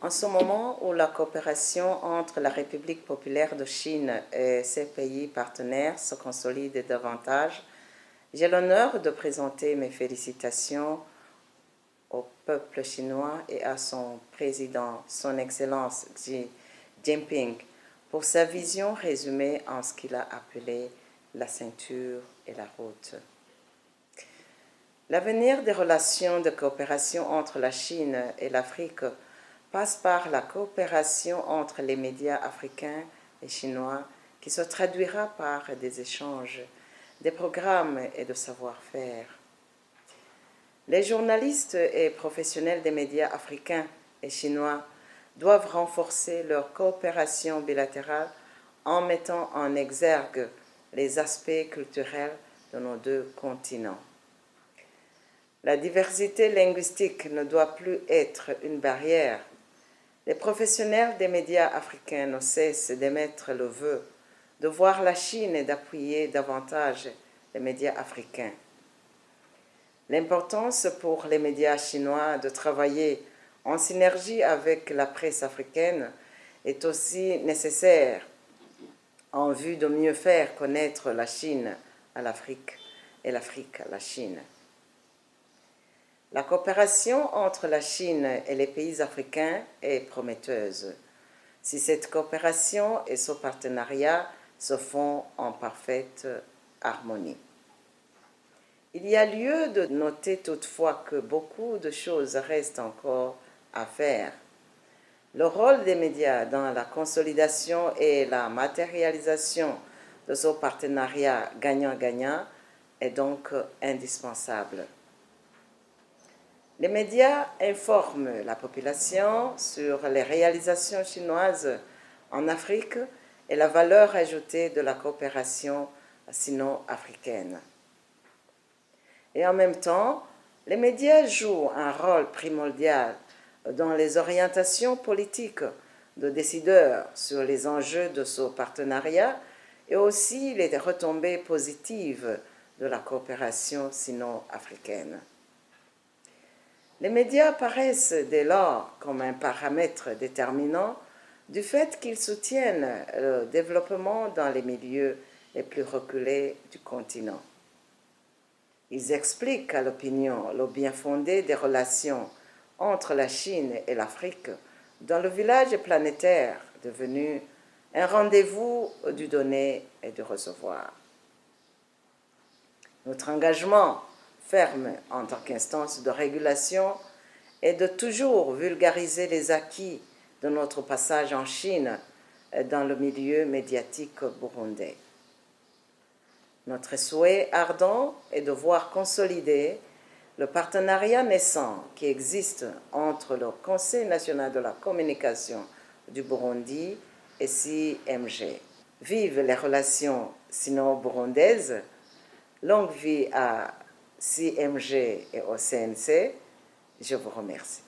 En ce moment où la coopération entre la République populaire de Chine et ses pays partenaires se consolide davantage, j'ai l'honneur de présenter mes félicitations au peuple chinois et à son président, son Excellence Xi Jinping, pour sa vision résumée en ce qu'il a appelé la ceinture et la route. L'avenir des relations de coopération entre la Chine et l'Afrique passe par la coopération entre les médias africains et chinois qui se traduira par des échanges, des programmes et de savoir-faire. Les journalistes et professionnels des médias africains et chinois doivent renforcer leur coopération bilatérale en mettant en exergue les aspects culturels de nos deux continents. La diversité linguistique ne doit plus être une barrière. Les professionnels des médias africains ne cessent d'émettre le vœu de voir la Chine et d'appuyer davantage les médias africains. L'importance pour les médias chinois de travailler en synergie avec la presse africaine est aussi nécessaire en vue de mieux faire connaître la Chine à l'Afrique et l'Afrique à la Chine. La coopération entre la Chine et les pays africains est prometteuse, si cette coopération et ce partenariat se font en parfaite harmonie. Il y a lieu de noter toutefois que beaucoup de choses restent encore à faire. Le rôle des médias dans la consolidation et la matérialisation de ce partenariat gagnant-gagnant est donc indispensable. Les médias informent la population sur les réalisations chinoises en Afrique et la valeur ajoutée de la coopération sino-africaine. Et en même temps, les médias jouent un rôle primordial dans les orientations politiques de décideurs sur les enjeux de ce partenariat et aussi les retombées positives de la coopération sino-africaine. Les médias apparaissent dès lors comme un paramètre déterminant du fait qu'ils soutiennent le développement dans les milieux les plus reculés du continent. Ils expliquent à l'opinion le bien fondé des relations entre la Chine et l'Afrique dans le village planétaire devenu un rendez-vous du donner et du recevoir. Notre engagement ferme en tant qu'instance de régulation est de toujours vulgariser les acquis de notre passage en Chine dans le milieu médiatique burundais. Notre souhait ardent est de voir consolider le partenariat naissant qui existe entre le Conseil national de la communication du Burundi et CIMG. Vive les relations sino-burundaises, longue vie à CIMG et au CNC. Je vous remercie.